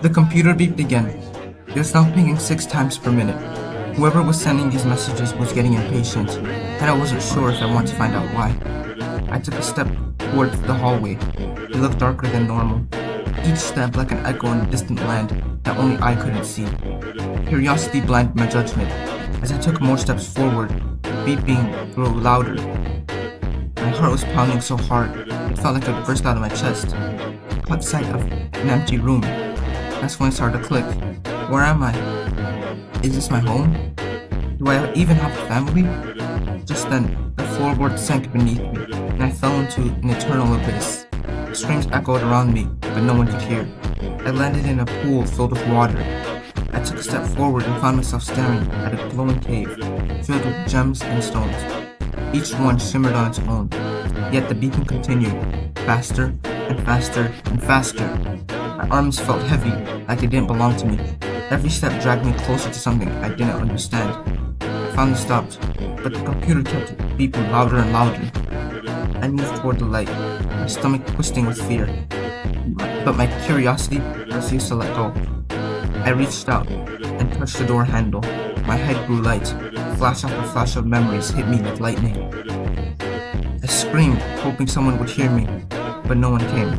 The computer beeped again. It was now pinging 6 times per minute. Whoever was sending these messages was getting impatient, and I wasn't sure if I wanted to find out why. I took a step towards the hallway. It looked darker than normal, each step like an echo in a distant land that only I couldn't see. Curiosity blinded my judgment. As I took more steps forward, the beeping grew louder. My heart was pounding so hard, it felt like it would burst out of my chest. I caught sight of an empty room. That's when it started to click. Where am I? Is this my home? Do I even have a family? Just then, the floorboard sank beneath me, and I fell into an eternal abyss. Screams echoed around me, but no one could hear. I landed in a pool filled with water. I took a step forward and found myself staring at a glowing cave, filled with gems and stones. Each one shimmered on its own, yet the beacon continued, faster and faster and faster. My arms felt heavy, like they didn't belong to me. Every step dragged me closer to something I didn't understand. I finally stopped, but the computer kept beeping louder and louder. I moved toward the light, my stomach twisting with fear, but my curiosity refused to let go. I reached out and touched the door handle. My head grew light. Flash after flash of memories hit me like lightning. I screamed, hoping someone would hear me, but no one came.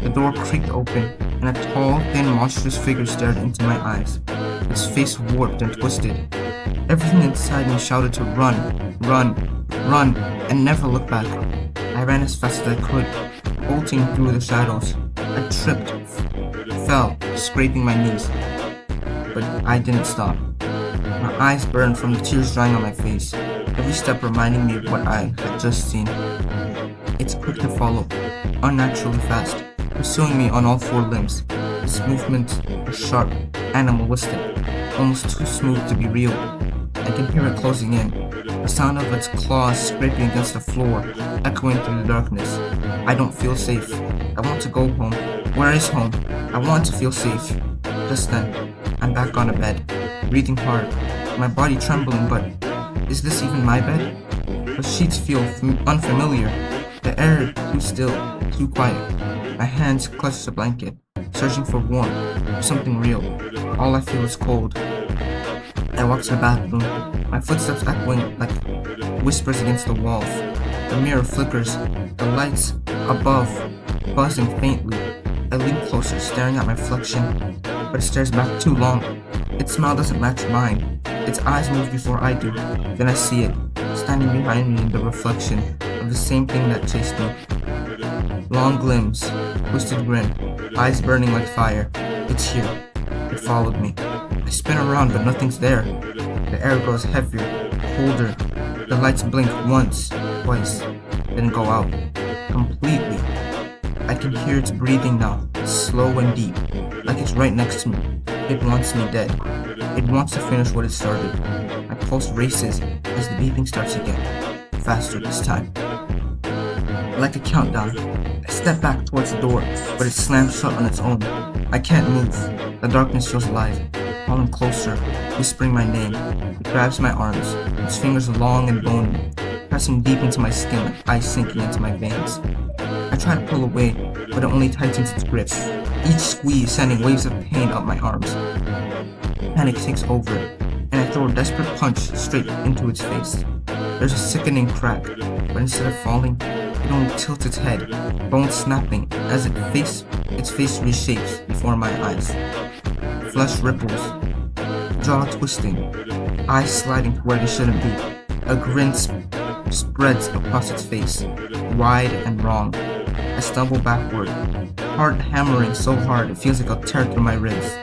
The door creaked open, and a tall, thin, monstrous figure stared into my eyes. Its face warped and twisted. Everything inside me shouted to run, run, run, and never look back. I ran as fast as I could, bolting through the shadows. I tripped, fell, scraping my knees. But I didn't stop. My eyes burned from the tears drying on my face, every step reminding me of what I had just seen. It's quick to follow, unnaturally fast, pursuing me on all 4 limbs. Its movements are sharp, animalistic, almost too smooth to be real. I can hear it closing in, the sound of its claws scraping against the floor, echoing through the darkness. I don't feel safe. I want to go home. Where is home? I want to feel safe. Just then, I'm back on a bed, breathing hard, my body trembling, but is this even my bed? The sheets feel unfamiliar, the air too still, too quiet. My hands clutch the blanket, searching for warmth, for something real. All I feel is cold. I walk to the bathroom, my footsteps echoing like whispers against the walls. The mirror flickers, the lights above buzzing faintly. I lean closer, staring at my reflection, but it stares back too long. Its smile doesn't match mine. Its eyes move before I do. Then I see it, standing behind me in the reflection of the same thing that chased me. Long limbs, twisted grin, eyes burning like fire. It's here. It followed me. I spin around, but nothing's there. The air grows heavier, colder. The lights blink once, twice, then go out. Completely. I can hear its breathing now, slow and deep, like it's right next to me. It wants me dead. It wants to finish what it started. My pulse races as the beeping starts again, faster this time. Like a countdown, I step back towards the door, but it slams shut on its own. I can't move. The darkness feels alive, calling closer, whispering my name. It grabs my arms, its fingers long and bony, pressing deep into my skin like ice sinking into my veins. I try to pull away, but it only tightens its grip, each squeeze sending waves of pain up my arms. Panic takes over, and I throw a desperate punch straight into its face. There's a sickening crack, but instead of falling, it only tilts its head, bones snapping as its face reshapes before my eyes. Flesh ripples, jaw twisting, eyes sliding to where they shouldn't be. A grin spreads across its face, wide and wrong. I stumble backward, heart hammering so hard it feels like I'll tear through my ribs.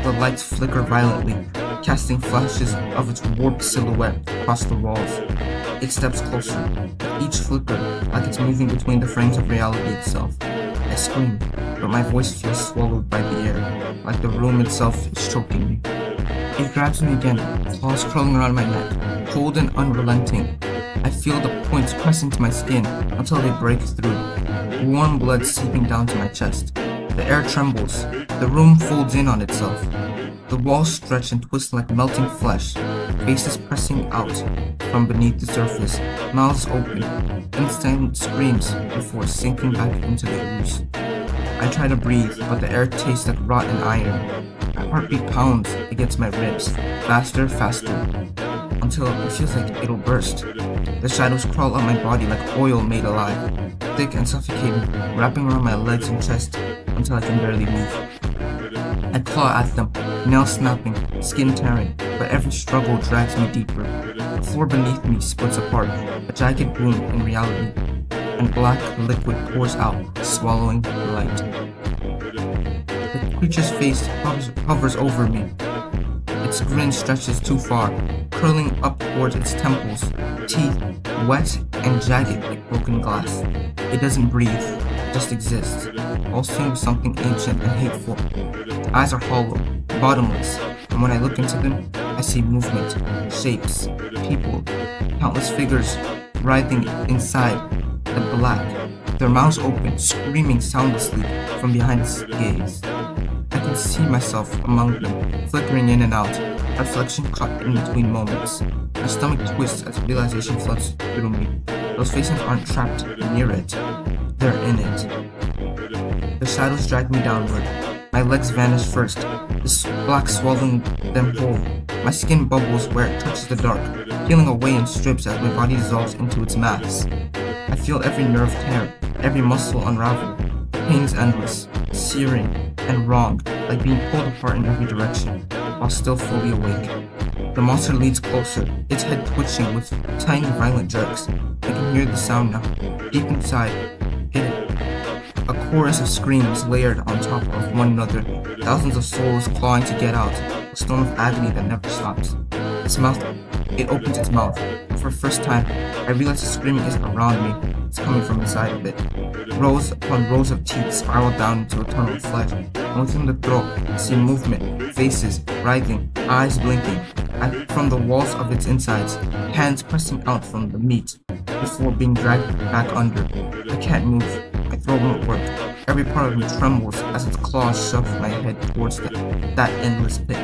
The lights flicker violently, casting flashes of its warped silhouette across the walls. It steps closer, each flicker like it's moving between the frames of reality itself. I scream, but my voice feels swallowed by the air, like the room itself is choking me. It grabs me again, claws curling around my neck, cold and unrelenting. I feel the points press into my skin until they break through, warm blood seeping down to my chest. The air trembles, the room folds in on itself. The walls stretch and twist like melting flesh, faces pressing out from beneath the surface, mouths open, instant screams before sinking back into the ooze. I try to breathe, but the air tastes like rotten iron. My heartbeat pounds against my ribs, faster, faster, until it feels like it'll burst. The shadows crawl up my body like oil made alive, thick and suffocating, wrapping around my legs and chest until I can barely move. I claw at them, nails snapping, skin tearing, but every struggle drags me deeper. The floor beneath me splits apart, a jagged wound in reality, and black liquid pours out, swallowing the light. The creature's face hovers over me. Its grin stretches too far, curling up towards its temples, teeth wet and jagged like broken glass. It doesn't breathe, just exists, all seeing something ancient and hateful. The eyes are hollow, bottomless, and when I look into them, I see movement, shapes, people, countless figures writhing inside the black, their mouths open, screaming soundlessly from behind its gaze. I can see myself among them, flickering in and out, reflection caught in between moments. My stomach twists as realization floods through me. Those faces aren't trapped near it, they're in it. The shadows drag me downward. My legs vanish first, the black swallowing them whole. My skin bubbles where it touches the dark, peeling away in strips as my body dissolves into its mass. I feel every nerve tear, every muscle unravel. The pain is endless, searing, and wrong, like being pulled apart in every direction, while still fully awake. The monster leads closer, its head twitching with tiny violent jerks. I can hear the sound now. Deep inside, a chorus of screams layered on top of one another, thousands of souls clawing to get out, a storm of agony that never stops. It opens its mouth. For the first time, I realize the screaming isn't around me, it's coming from inside of it. Rows upon rows of teeth spiral down into eternal flesh, and within the throat, I see movement, faces writhing, eyes blinking. From the walls of its insides, hands pressing out from the meat, before being dragged back under. I can't move, my throat won't work. Every part of me trembles as its claws shove my head towards that endless pit.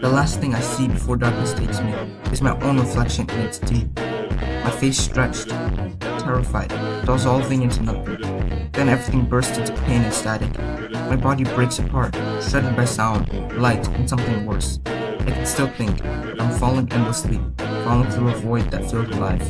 The last thing I see before darkness takes me is my own reflection in its teeth. My face stretched, terrified, dissolving into nothing. Then everything bursts into pain and static. My body breaks apart, shredded by sound, light, and something worse. I can still think, but I'm falling endlessly, falling through a void that feels alive.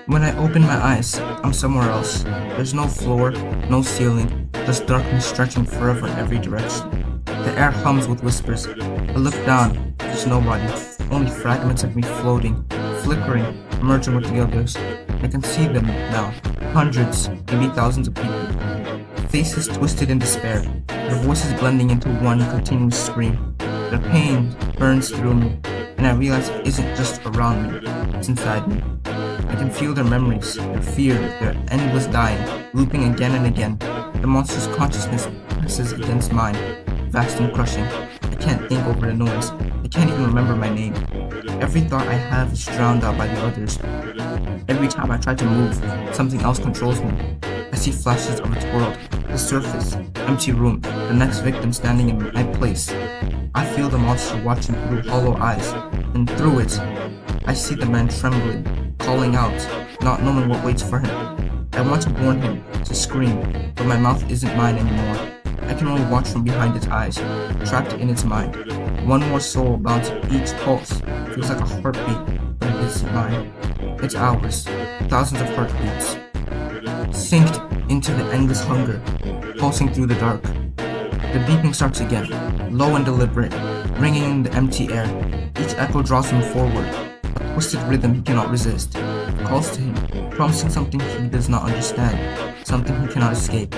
When I open my eyes, I'm somewhere else. There's no floor, no ceiling, just darkness stretching forever in every direction. The air hums with whispers. I look down, there's nobody, only fragments of me floating, flickering, merging with the others. I can see them now, hundreds, maybe thousands of people. Faces twisted in despair, their voices blending into one continuous scream. Their pain burns through me, and I realize it isn't just around me, it's inside me. I can feel their memories, their fear, their endless dying, looping again and again. The monster's consciousness presses against mine, vast and crushing. I can't think over the noise. I can't even remember my name. Every thought I have is drowned out by the others. Every time I try to move, something else controls me. I see flashes of its world, the surface, empty room, the next victim standing in my place. I feel the monster watching through hollow eyes, and through it, I see the man trembling, calling out, not knowing what waits for him. I want to warn him, to scream, but my mouth isn't mine anymore. I can only watch from behind its eyes, trapped in its mind. One more soul bouncing each pulse feels like a heartbeat, but it isn't mine. It's ours, thousands of heartbeats, synced into the endless hunger, pulsing through the dark. The beeping starts again, low and deliberate, ringing in the empty air. Each echo draws him forward, a twisted rhythm he cannot resist. It calls to him, promising something he does not understand, something he cannot escape.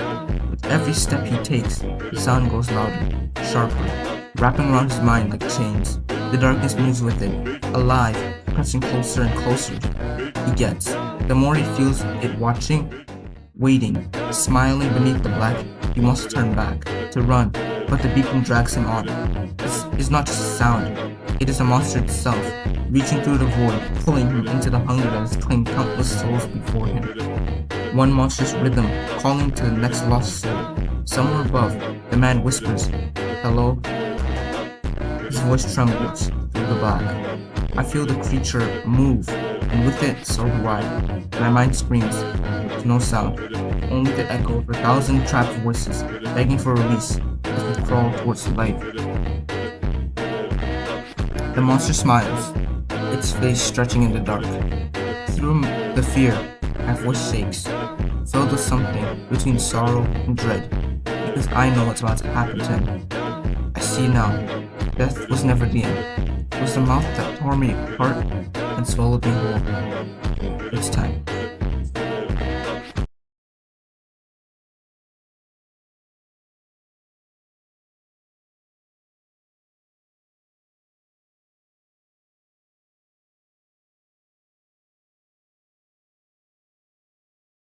With every step he takes, the sound grows louder, sharper, wrapping around his mind like chains. The darkness moves with it, alive, pressing closer and closer. He gets. The more he feels it watching, waiting, smiling beneath the black, he wants to turn back, to run, but the beeping drags him on. It's not just a sound, it is a monster itself, reaching through the void, pulling him into the hunger that has claimed countless souls before him. One monstrous rhythm, calling to the next lost soul. Somewhere above, the man whispers, "Hello?" His voice trembles through the black. I feel the creature move, and with it, so do I. My mind screams. There's no sound, only the echo of 1,000 trapped voices begging for release as we crawl towards the light. The monster smiles, its face stretching in the dark. Through the fear, my voice shakes, filled with something between sorrow and dread, because I know what's about to happen to him. I see now, death was never the end. It was the mouth that tore me apart and swallowed me whole. It's time.